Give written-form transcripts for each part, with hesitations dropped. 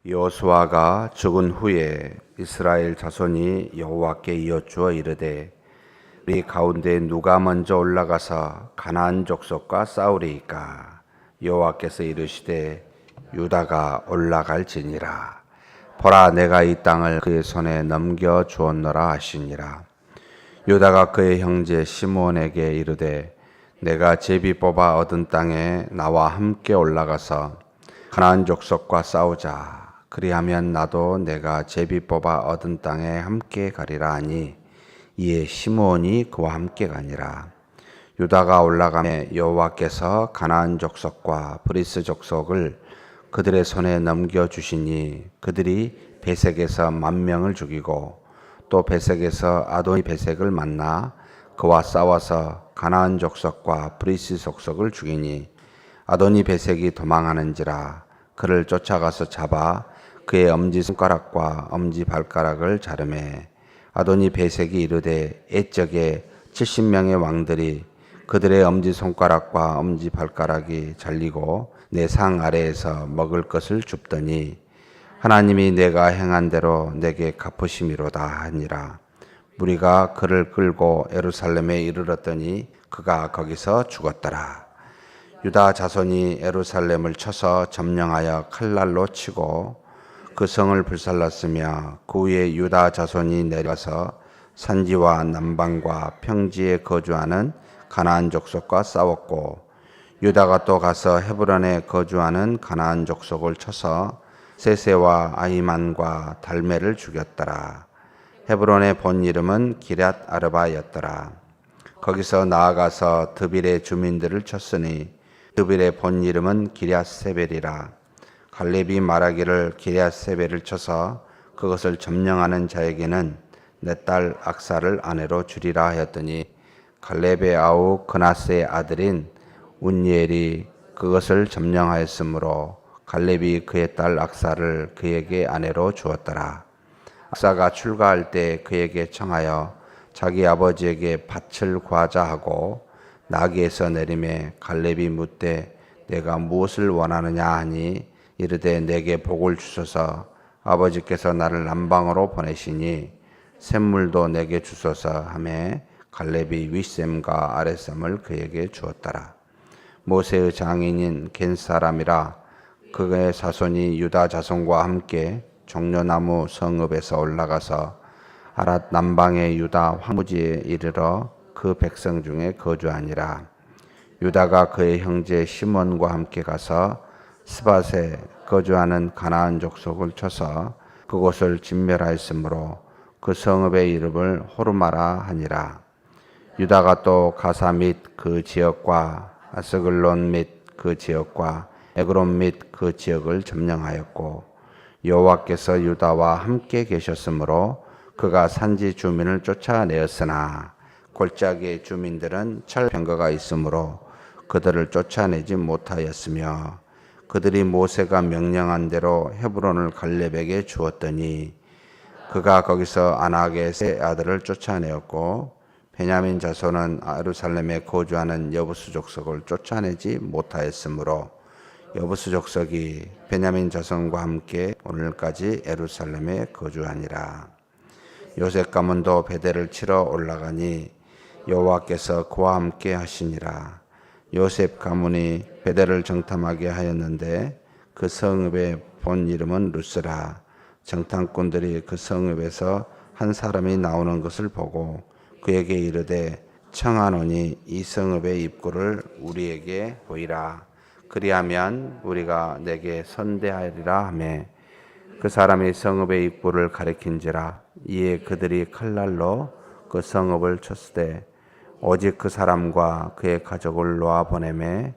여호수아가 죽은 후에 이스라엘 자손이 여호와께 이어주어 이르되 우리 가운데 누가 먼저 올라가서 가나안 족속과 싸우리이까? 여호와께서 이르시되 유다가 올라갈지니라. 보라, 내가 이 땅을 그의 손에 넘겨 주었노라 하시니라. 유다가 그의 형제 시므온에게 이르되 내가 제비 뽑아 얻은 땅에 나와 함께 올라가서 가나안 족속과 싸우자. 그리하면 나도 내가 제비 뽑아 얻은 땅에 함께 가리라 하니 이에 시므온이 그와 함께 가니라. 유다가 올라가매 여호와께서 가나안 족속과 브리스 족속을 그들의 손에 넘겨 주시니 그들이 베색에서 10,000명을 죽이고 또 베색에서 아도니 베색을 만나 그와 싸워서 가나안 족속과 브리스 족속을 죽이니 아도니 베색이 도망하는지라. 그를 쫓아가서 잡아 그의 엄지손가락과 엄지발가락을 자르매 아도니 베색이 이르되 옛적에 70명의 왕들이 그들의 엄지손가락과 엄지발가락이 잘리고 내 상 아래에서 먹을 것을 줍더니 하나님이 내가 행한 대로 내게 갚으심이로다 하니라. 무리가 그를 끌고 예루살렘에 이르렀더니 그가 거기서 죽었더라. 유다 자손이 예루살렘을 쳐서 점령하여 칼날로 치고 그 성을 불살랐으며 그 위에 유다 자손이 내려서 산지와 남방과 평지에 거주하는 가나안 족속과 싸웠고 유다가 또 가서 헤브론에 거주하는 가나안 족속을 쳐서 세세와 아히만과 달메를 죽였더라. 헤브론의 본 이름은 기럇 아르바였더라. 거기서 나아가서 드빌의 주민들을 쳤으니 드빌의 본 이름은 기럇 세벨이라. 갈렙이 말하기를 기럇 세벨을 쳐서 그것을 점령하는 자에게는 내 딸 악사를 아내로 주리라 하였더니 갈렙의 아우 그나스의 아들인 운니엘이 그것을 점령하였으므로 갈렙이 그의 딸 악사를 그에게 아내로 주었더라. 악사가 출가할 때 그에게 청하여 자기 아버지에게 밭을 구하자 하고 나귀에서 내리매 갈렙이 묻되 내가 무엇을 원하느냐 하니 이르되 내게 복을 주소서. 아버지께서 나를 남방으로 보내시니 샘물도 내게 주소서 하매 갈렙이 윗샘과 아랫샘을 그에게 주었더라. 모세의 장인인 겐 사람이라. 그의 자손이 유다 자손과 함께 종려나무 성읍에서 올라가서 아랏 남방의 유다 황무지에 이르러 그 백성 중에 거주하니라. 유다가 그의 형제 시몬과 함께 가서 스밧에 거주하는 가나안 족속을 쳐서 그곳을 진멸하였으므로 그 성읍의 이름을 호르마라 하니라. 유다가 또 가사 및 그 지역과 아스글론 및 그 지역과 에그론 및 그 지역을 점령하였고 여호와께서 유다와 함께 계셨으므로 그가 산지 주민을 쫓아내었으나 골짜기의 주민들은 철병거가 있으므로 그들을 쫓아내지 못하였으며 그들이 모세가 명령한 대로 헤브론을 갈렙에게 주었더니 그가 거기서 아낙의 세 아들을 쫓아내었고 베냐민 자손은 예루살렘에 거주하는 여부수 족속을 쫓아내지 못하였으므로 여부수 족속이 베냐민 자손과 함께 오늘까지 예루살렘에 거주하니라. 요셉 가문도 베델을 치러 올라가니 여호와께서 그와 함께 하시니라. 요셉 가문이 베델을 정탐하게 하였는데 그 성읍의 본 이름은 루스라. 정탐꾼들이 그 성읍에서 한 사람이 나오는 것을 보고 그에게 이르되 청하노니 이 성읍의 입구를 우리에게 보이라. 그리하면 우리가 내게 선대하리라 하매 그 사람이 성읍의 입구를 가리킨지라. 이에 그들이 칼날로 그 성읍을 쳤으되 오직 그 사람과 그의 가족을 놓아 보내매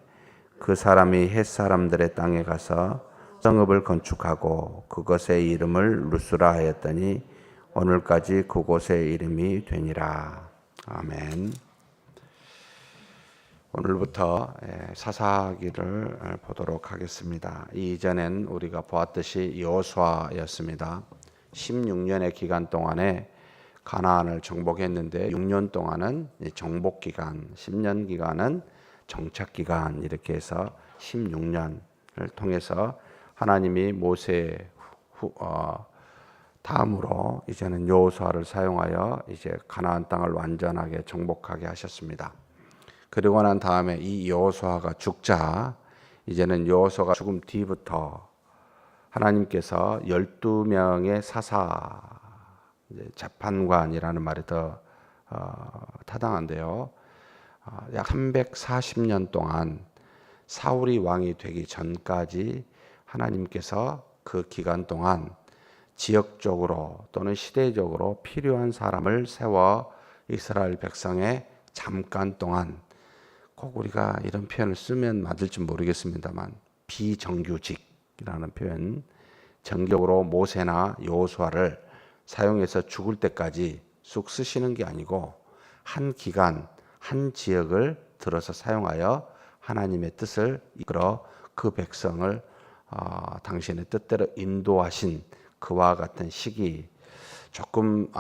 그 사람이 헷 사람들의 땅에 가서 성읍을 건축하고 그것의 이름을 루스라 하였더니 오늘까지 그곳의 이름이 되니라. 아멘. 오늘부터 사사기를 보도록 하겠습니다. 이전엔 우리가 보았듯이 여호수아였습니다. 16년의 기간 동안에 가나안을 정복했는데 6년 동안은 정복 기간, 10년 기간은 정착 기간, 이렇게 해서 16년을 통해서 하나님이 모세 다음으로 이제는 여호수아를 사용하여 이제 가나안 땅을 완전하게 정복하게 하셨습니다. 그리고 난 다음에 이 여호수아가 죽자 이제는 여호수아가 죽음 뒤부터 하나님께서 12명의 사사 재판관이라는 말이 더 타당한데요. 약 340년 동안 사울이 왕이 되기 전까지 하나님께서 그 기간 동안 지역적으로 또는 시대적으로 필요한 사람을 세워 이스라엘 백성의 잠깐 동안, 꼭 우리가 이런 표현을 쓰면 맞을지 모르겠습니다만 비정규직이라는 표현, 정격으로 모세나 여호수아를 사용해서 죽을 때까지 쑥 쓰시는 게 아니고 한 기간, 한 지역을 들어서 사용하여 하나님의 뜻을 이끌어 그 백성을 당신의 뜻대로 인도하신 그와 같은 시기, 조금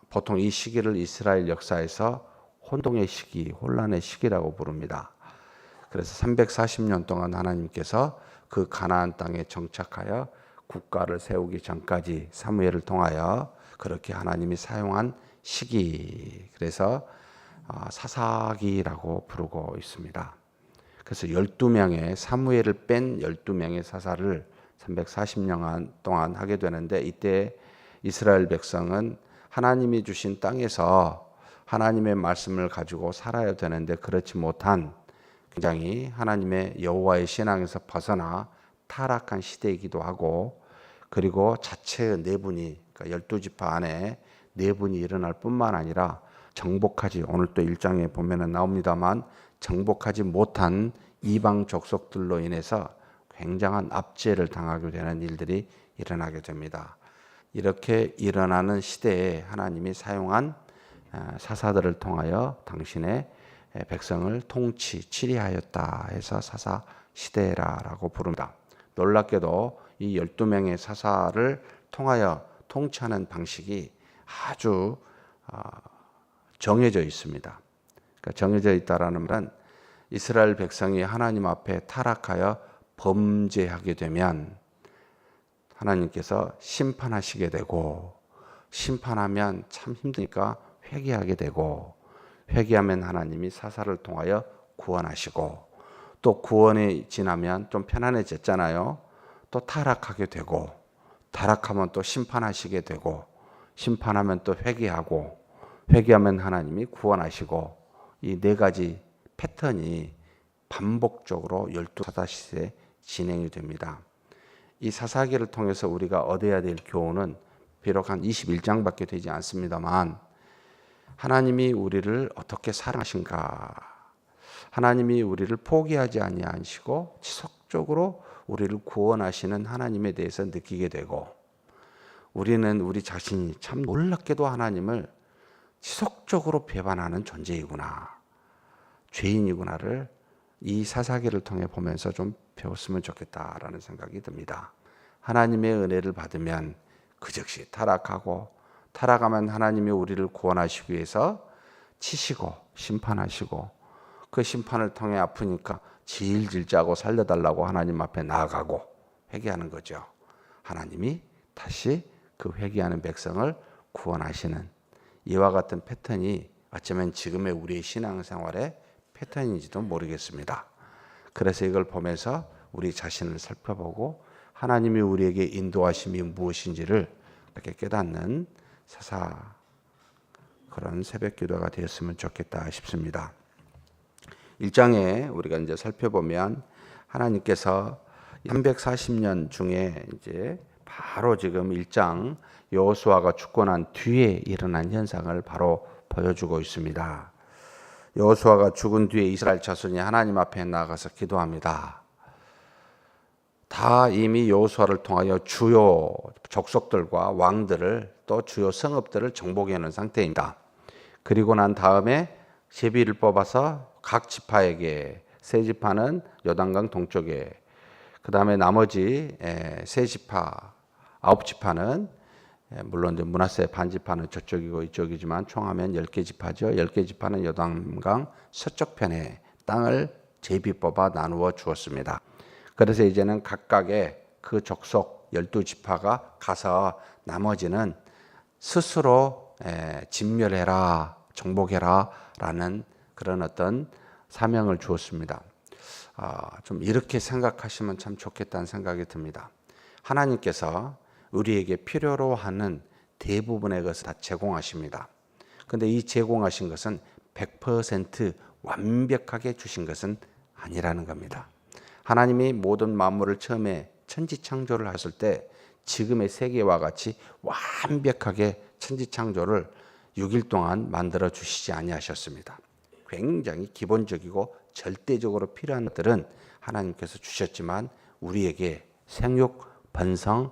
보통 이 시기를 이스라엘 역사에서 혼동의 시기, 혼란의 시기라고 부릅니다. 그래서 340년 동안 하나님께서 그 가나안 땅에 정착하여 국가를 세우기 전까지 사무엘을 통하여 그렇게 하나님이 사용한 시기, 그래서 사사기라고 부르고 있습니다. 그래서 12명의 사무엘을 뺀 12명의 사사를 340년 동안 하게 되는데, 이때 이스라엘 백성은 하나님이 주신 땅에서 하나님의 말씀을 가지고 살아야 되는데 그렇지 못한 굉장히 하나님의 여호와의 신앙에서 벗어나 타락한 시대이기도 하고, 그리고 자체의 내분이, 그러니까 12지파 안에 내분이 일어날 뿐만 아니라 정복하지, 오늘 또 1장에 보면은 나옵니다만 정복하지 못한 이방 족속들로 인해서 굉장한 압제를 당하게 되는 일들이 일어나게 됩니다. 이렇게 일어나는 시대에 하나님이 사용한 사사들을 통하여 당신의 백성을 치리하였다 해서 사사 시대라고 부릅니다. 놀랍게도 이 12명의 사사를 통하여 통치하는 방식이 아주 정해져 있습니다. 그러니까 정해져 있다라는 말은 이스라엘 백성이 하나님 앞에 타락하여 범죄하게 되면 하나님께서 심판하시게 되고, 심판하면 참 힘드니까 회개하게 되고, 회개하면 하나님이 사사를 통하여 구원하시고, 또 구원이 지나면 좀 편안해졌잖아요. 또 타락하게 되고, 타락하면 또 심판하시게 되고, 심판하면 또 회개하고, 회개하면 하나님이 구원하시고, 이 네 가지 패턴이 반복적으로 12사사 시대에 진행이 됩니다. 이 사사기를 통해서 우리가 얻어야 될 교훈은 비록 한 21장밖에 되지 않습니다만, 하나님이 우리를 어떻게 사랑하신가, 하나님이 우리를 포기하지 아니하시고 지속적으로 우리를 구원하시는 하나님에 대해서 느끼게 되고, 우리는 우리 자신이 참 놀랍게도 하나님을 지속적으로 배반하는 존재이구나, 죄인이구나를 이 사사기를 통해 보면서 좀 배웠으면 좋겠다라는 생각이 듭니다. 하나님의 은혜를 받으면 그 즉시 타락하고, 타락하면 하나님이 우리를 구원하시기 위해서 치시고 심판하시고, 그 심판을 통해 아프니까 질질 짜고 살려달라고 하나님 앞에 나아가고 회개하는 거죠. 하나님이 다시 그 회개하는 백성을 구원하시는 이와 같은 패턴이 어쩌면 지금의 우리의 신앙생활의 패턴인지도 모르겠습니다. 그래서 이걸 보면서 우리 자신을 살펴보고 하나님이 우리에게 인도하심이 무엇인지를 이렇게 깨닫는 그런 새벽 기도가 되었으면 좋겠다 싶습니다. 1장에 우리가 이제 살펴보면 하나님께서 340년 중에 이제 바로 지금 1장 여호수아가 죽고 난 뒤에 일어난 현상을 바로 보여주고 있습니다. 여호수아가 죽은 뒤에 이스라엘 자손이 하나님 앞에 나가서 기도합니다. 다 이미 여호수아를 통하여 주요 족속들과 왕들을, 또 주요 성읍들을 정복해 놓은 상태입니다. 그리고 난 다음에 제비를 뽑아서 각 지파에게, 세 지파는 요단강 동쪽에, 그 다음에 나머지 세 지파, 9지파는 물론 이제 므낫세 반지파는 저쪽이고 이쪽이지만 총하면 10개 지파죠. 10개 지파는 요단강 서쪽편에 땅을 제비 뽑아 나누어 주었습니다. 그래서 이제는 각각의 그 족속 12지파가 가서 나머지는 스스로 진멸해라, 정복해라 라는 그런 어떤 사명을 주었습니다. 좀 이렇게 생각하시면 참 좋겠다는 생각이 듭니다. 하나님께서 우리에게 필요로 하는 대부분의 것을 다 제공하십니다. 그런데 이 제공하신 것은 100% 완벽하게 주신 것은 아니라는 겁니다. 하나님이 모든 만물을 처음에 천지창조를 하실 때 지금의 세계와 같이 완벽하게 천지창조를 6일 동안 만들어 주시지 아니하셨습니다. 굉장히 기본적이고 절대적으로 필요한 것들은 하나님께서 주셨지만 우리에게 생육, 번성,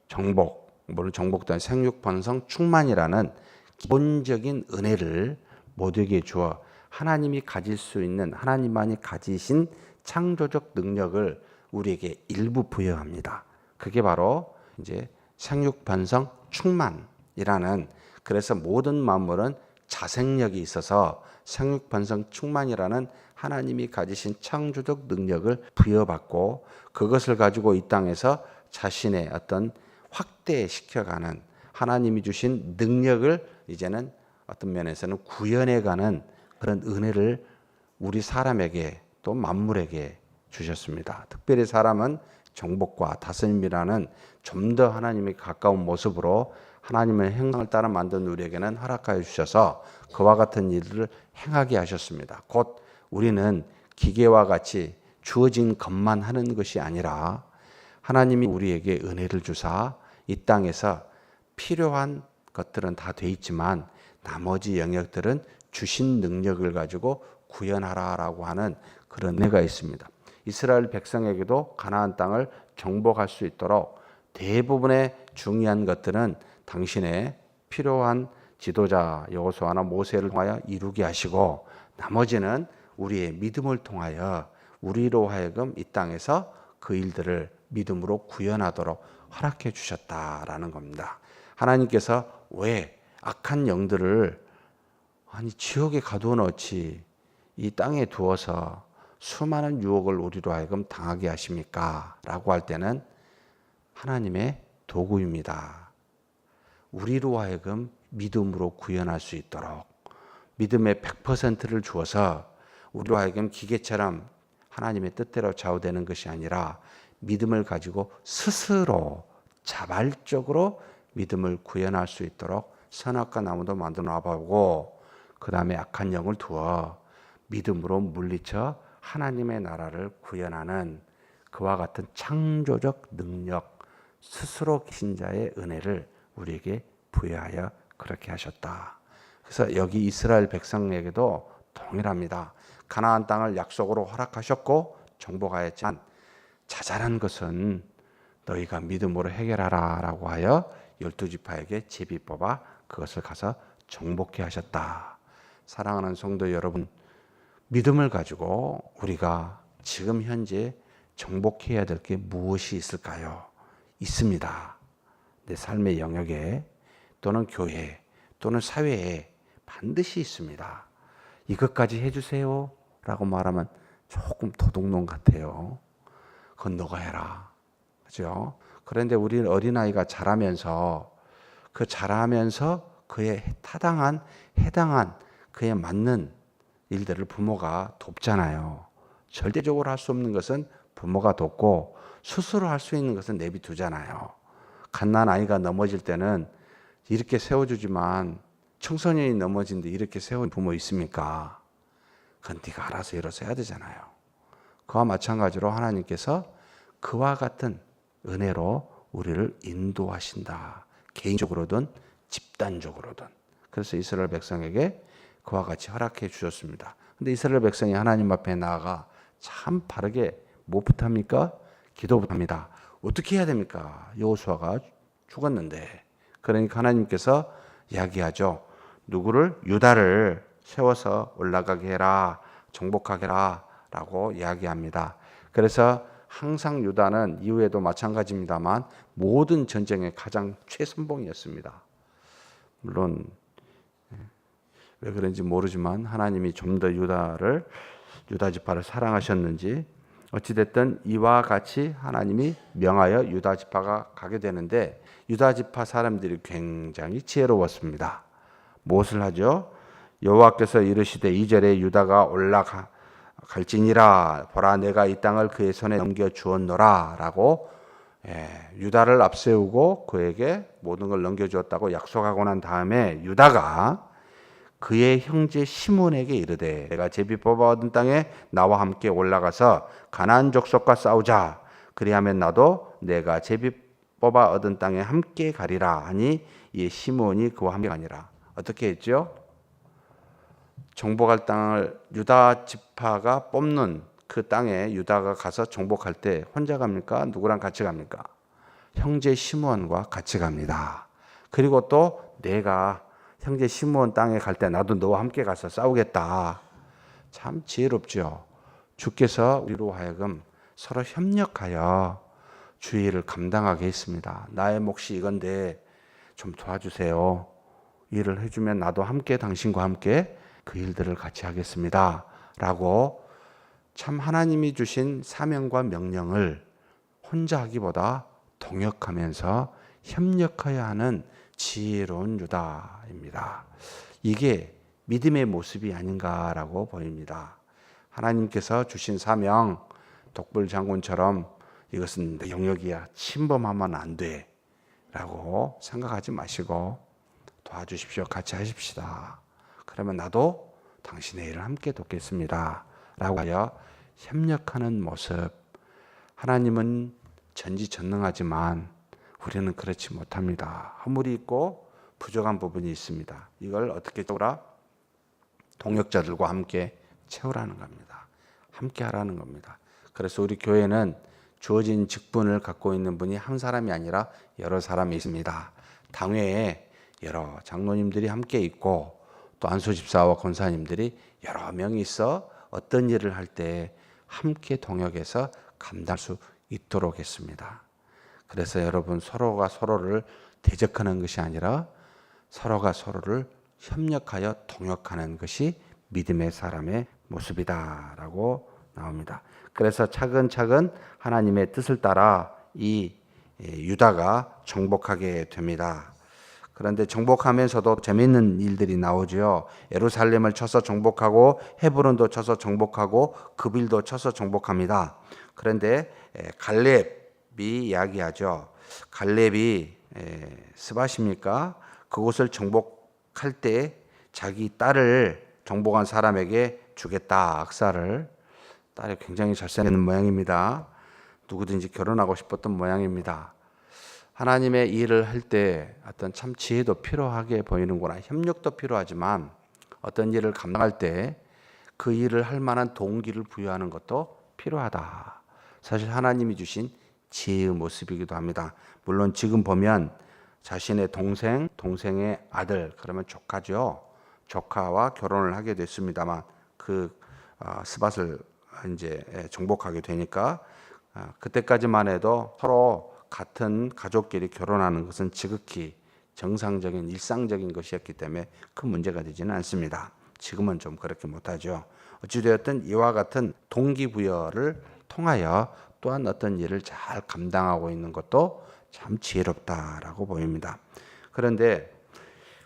정복, 물론 정복도 아닌 생육, 번성, 충만이라는 기본적인 은혜를 모두에게 주어 하나님이 가질 수 있는, 하나님만이 가지신 창조적 능력을 우리에게 일부 부여합니다. 그게 바로 이제 생육, 번성, 충만이라는, 그래서 모든 만물은 자생력이 있어서 생육, 번성, 충만이라는 하나님이 가지신 창조적 능력을 부여받고 그것을 가지고 이 땅에서 자신의 어떤 확대시켜가는, 하나님이 주신 능력을 이제는 어떤 면에서는 구현해가는 그런 은혜를 우리 사람에게 또 만물에게 주셨습니다. 특별히 사람은 정복과 다스림이라는 좀 더 하나님에 가까운 모습으로 하나님의 행상을 따라 만든 우리에게는 허락하여 주셔서 그와 같은 일을 행하게 하셨습니다. 곧 우리는 기계와 같이 주어진 것만 하는 것이 아니라 하나님이 우리에게 은혜를 주사 이 땅에서 필요한 것들은 다 돼 있지만 나머지 영역들은 주신 능력을 가지고 구현하라라고 하는 그런 은혜가 있습니다. 이스라엘 백성에게도 가나안 땅을 정복할 수 있도록 대부분의 중요한 것들은 당신의 필요한 지도자 여호수아나 모세를 통하여 이루게 하시고 나머지는 우리의 믿음을 통하여 우리로 하여금 이 땅에서 그 일들을 믿음으로 구현하도록 허락해 주셨다라는 겁니다. 하나님께서 왜 악한 영들을 지옥에 가두어 놓지 이 땅에 두어서 수많은 유혹을 우리로 하여금 당하게 하십니까? 라고 할 때는 하나님의 도구입니다. 우리로 하여금 믿음으로 구현할 수 있도록 믿음의 100%를 주어서 우리로 하여금 기계처럼 하나님의 뜻대로 좌우되는 것이 아니라 믿음을 가지고 스스로 자발적으로 믿음을 구현할 수 있도록 선악과 나무도 만들어 놔보고 그 다음에 악한 영을 두어 믿음으로 물리쳐 하나님의 나라를 구현하는 그와 같은 창조적 능력, 스스로 신자의 은혜를 우리에게 부여하여 그렇게 하셨다. 그래서 여기 이스라엘 백성에게도 동일합니다. 가나안 땅을 약속으로 허락하셨고 정복하였지만 자잘한 것은 너희가 믿음으로 해결하라 라고 하여 12지파에게 제비 뽑아 그것을 가서 정복해 하셨다. 사랑하는 성도 여러분, 믿음을 가지고 우리가 지금 현재 정복해야 될 게 무엇이 있을까요? 있습니다. 내 삶의 영역에 또는 교회 또는 사회에 반드시 있습니다. 이것까지 해주세요 라고 말하면 조금 도둑놈 같아요. 그건 너가 해라. 그죠? 그런데 우리 어린아이가 자라면서 그에 해당한 그에 맞는 일들을 부모가 돕잖아요. 절대적으로 할 수 없는 것은 부모가 돕고 스스로 할 수 있는 것은 내비두잖아요. 갓난 아이가 넘어질 때는 이렇게 세워주지만 청소년이 넘어진데 이렇게 세운 부모 있습니까? 그건 네가 알아서 일어서 해야 되잖아요. 그와 마찬가지로 하나님께서 그와 같은 은혜로 우리를 인도하신다. 개인적으로든 집단적으로든. 그래서 이스라엘 백성에게 그와 같이 허락해 주셨습니다. 근데 이스라엘 백성이 하나님 앞에 나아가 참 바르게 무엇부터 합니까? 기도부터 합니다. 어떻게 해야 됩니까? 여호수아가 죽었는데. 그러니까 하나님께서 이야기하죠. 누구를? 유다를 세워서 올라가게 해라. 정복하게 해라. 라고 이야기합니다. 그래서 항상 유다는 이후에도 마찬가지입니다만 모든 전쟁의 가장 최선봉이었습니다. 물론 왜 그런지 모르지만 하나님이 좀 더 유다 지파를 사랑하셨는지 어찌됐든 이와 같이 하나님이 명하여 유다 지파가 가게 되는데 유다 지파 사람들이 굉장히 지혜로웠습니다. 무엇을 하죠? 여호와께서 이르시되 2절에 유다가 올라갈지니라 보라 내가 이 땅을 그의 손에 넘겨 주었노라 라고 유다를 앞세우고 그에게 모든 걸 넘겨주었다고 약속하고 난 다음에 유다가 그의 형제 시몬에게 이르되 내가 제비 뽑아 얻은 땅에 나와 함께 올라가서 가나안 족속과 싸우자. 그리하면 나도 내가 제비 뽑아 얻은 땅에 함께 가리라 하니 이 시몬이 그와 함께 가니라. 어떻게 했죠? 정복할 땅을 유다 지파가 뽑는 그 땅에 유다가 가서 정복할 때 혼자 갑니까? 누구랑 같이 갑니까? 형제 시몬과 같이 갑니다. 그리고 또 내가 형제 시므온 땅에 갈 때 나도 너와 함께 가서 싸우겠다. 참 지혜롭죠. 주께서 우리로 하여금 서로 협력하여 주의를 감당하게 했습니다. 나의 몫이 이건데 좀 도와주세요. 일을 해주면 나도 함께 당신과 함께 그 일들을 같이 하겠습니다. 라고 참 하나님이 주신 사명과 명령을 혼자 하기보다 동역하면서 협력해야 하는 지혜로운 유다입니다. 이게 믿음의 모습이 아닌가라고 보입니다. 하나님께서 주신 사명, 독불 장군처럼 이것은 내 영역이야, 침범하면 안 돼 라고 생각하지 마시고 도와주십시오. 같이 하십시다. 그러면 나도 당신의 일을 함께 돕겠습니다 라고 하여 협력하는 모습. 하나님은 전지전능하지만 우리는 그렇지 못합니다. 허물이 있고 부족한 부분이 있습니다. 이걸 어떻게 채우라? 동역자들과 함께 채우라는 겁니다. 함께 하라는 겁니다. 그래서 우리 교회는 주어진 직분을 갖고 있는 분이 한 사람이 아니라 여러 사람이 있습니다. 당회에 여러 장로님들이 함께 있고 또 안수집사와 권사님들이 여러 명이 있어 어떤 일을 할 때 함께 동역해서 감당할 수 있도록 했습니다. 그래서 여러분 서로가 서로를 대적하는 것이 아니라 서로가 서로를 협력하여 동역하는 것이 믿음의 사람의 모습이다라고 나옵니다. 그래서 차근차근 하나님의 뜻을 따라 이 유다가 정복하게 됩니다. 그런데 정복하면서도 재미있는 일들이 나오죠. 예루살렘을 쳐서 정복하고 헤브론도 쳐서 정복하고 그빌도 쳐서 정복합니다. 그런데 갈렙이 이야기하죠. 갈렙이 스밧입니까? 그곳을 정복할 때 자기 딸을 정복한 사람에게 주겠다. 악사를. 딸이 굉장히 잘생긴 모양입니다. 누구든지 결혼하고 싶었던 모양입니다. 하나님의 일을 할 때 어떤 참 지혜도 필요하게 보이는구나. 협력도 필요하지만 어떤 일을 감당할 때 그 일을 할 만한 동기를 부여하는 것도 필요하다. 사실 하나님이 주신 지혜의 모습이기도 합니다. 물론 지금 보면 자신의 동생의 아들, 그러면 조카죠. 조카와 결혼을 하게 됐습니다만 그 스밧을 이제 정복하게 되니까 그때까지만 해도 서로 같은 가족끼리 결혼하는 것은 지극히 정상적인 일상적인 것이었기 때문에 큰 문제가 되지는 않습니다. 지금은 좀 그렇게 못하죠. 어찌되었든 이와 같은 동기부여를 통하여 또한 어떤 일을 잘 감당하고 있는 것도 참 지혜롭다라고 보입니다. 그런데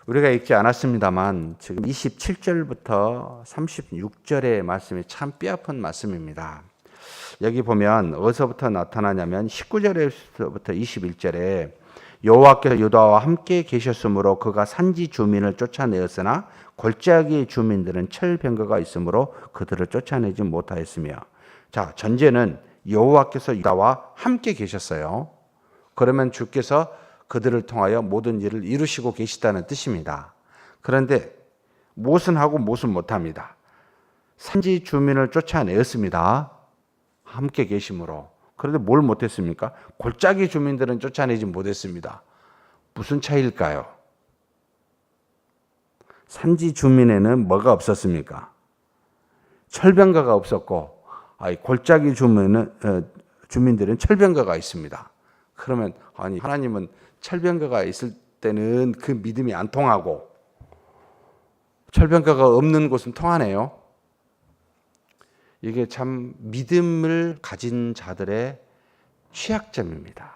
우리가 읽지 않았습니다만 지금 27절부터 36절의 말씀이 참 뼈아픈 말씀입니다. 여기 보면 어디서부터 나타나냐면 19절에서부터 21절에 여호와께서 유다와 함께 계셨으므로 그가 산지 주민을 쫓아내었으나 골짜기 주민들은 철병거가 있으므로 그들을 쫓아내지 못하였으며. 자, 전제는 여호와께서 유다와 함께 계셨어요. 그러면 주께서 그들을 통하여 모든 일을 이루시고 계시다는 뜻입니다. 그런데 무엇은 하고 무엇은 못합니다. 산지 주민을 쫓아내었습니다. 함께 계심으로. 그런데 뭘 못했습니까? 골짜기 주민들은 쫓아내지 못했습니다. 무슨 차이일까요? 산지 주민에는 뭐가 없었습니까? 철병거가 없었고 골짜기 주민들은 철병거가 있습니다. 그러면 하나님은 철병거가 있을 때는 그 믿음이 안 통하고 철병거가 없는 곳은 통하네요. 이게 참 믿음을 가진 자들의 취약점입니다.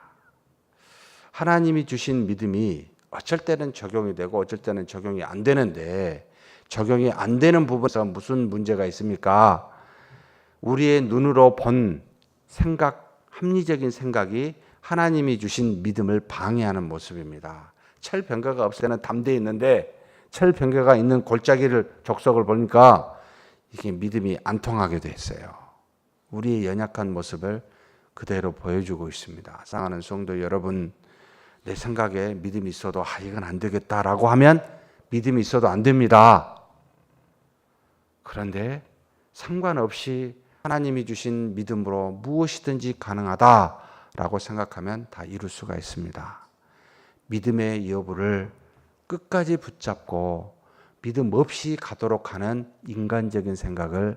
하나님이 주신 믿음이 어쩔 때는 적용이 되고 어쩔 때는 적용이 안 되는데, 적용이 안 되는 부분에서 무슨 문제가 있습니까? 우리의 눈으로 본 생각, 합리적인 생각이 하나님이 주신 믿음을 방해하는 모습입니다. 철병가가 없을 때는 담대히 있는데 철병가가 있는 골짜기를 족속을 보니까 이게 믿음이 안 통하게 됐어요. 우리의 연약한 모습을 그대로 보여주고 있습니다. 사랑하는 성도 여러분, 내 생각에 믿음이 있어도 이건 안 되겠다라고 하면 믿음이 있어도 안 됩니다. 그런데 상관없이 하나님이 주신 믿음으로 무엇이든지 가능하다라고 생각하면 다 이룰 수가 있습니다. 믿음의 여부를 끝까지 붙잡고 믿음 없이 가도록 하는 인간적인 생각을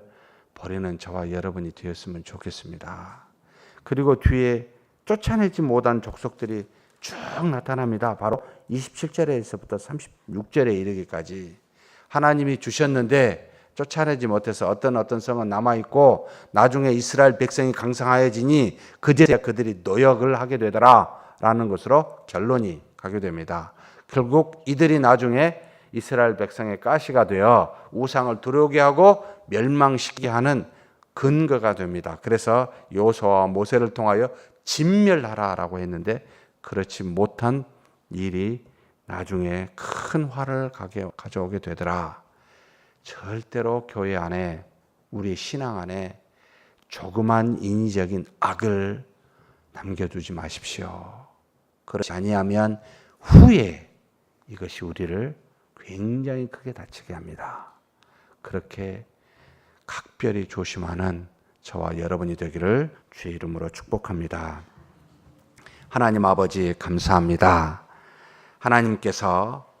버리는 저와 여러분이 되었으면 좋겠습니다. 그리고 뒤에 쫓아내지 못한 족속들이 쭉 나타납니다. 바로 27절에서부터 36절에 이르기까지 하나님이 주셨는데 쫓아내지 못해서 어떤 성은 남아있고 나중에 이스라엘 백성이 강성하여지니 그제야 그들이 노역을 하게 되더라 라는 것으로 결론이 가게 됩니다. 결국 이들이 나중에 이스라엘 백성의 가시가 되어 우상을 들어오게 하고 멸망시키게 하는 근거가 됩니다. 그래서 여호수아와 모세를 통하여 진멸하라라고 했는데 그렇지 못한 일이 나중에 큰 화를 가져오게 되더라. 절대로 교회 안에, 우리 신앙 안에 조그만 인위적인 악을 남겨두지 마십시오. 그렇지 아니하면 후에 이것이 우리를 굉장히 크게 다치게 합니다. 그렇게 각별히 조심하는 저와 여러분이 되기를 주의 이름으로 축복합니다. 하나님 아버지 감사합니다. 하나님께서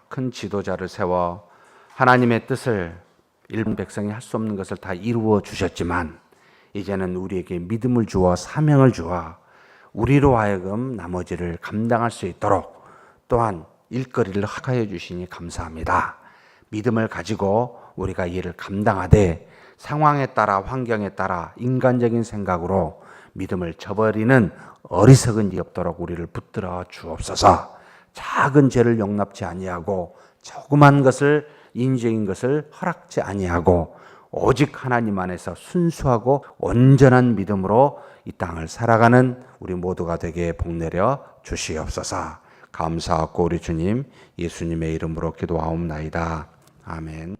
큰 지도자를 세워 하나님의 뜻을 일반 백성이 할 수 없는 것을 다 이루어 주셨지만 이제는 우리에게 믿음을 주어 사명을 주어 우리로 하여금 나머지를 감당할 수 있도록 또한 일거리를 허가해 주시니 감사합니다. 믿음을 가지고 우리가 이를 감당하되 상황에 따라 환경에 따라 인간적인 생각으로 믿음을 저버리는 어리석은 일이 없도록 우리를 붙들어 주옵소서. 작은 죄를 용납치 아니하고 조그만 것을, 인위적인 것을 허락지 아니하고 오직 하나님 안에서 순수하고 온전한 믿음으로 이 땅을 살아가는 우리 모두가 되게 복내려 주시옵소서. 감사하고 우리 주님 예수님의 이름으로 기도하옵나이다. 아멘.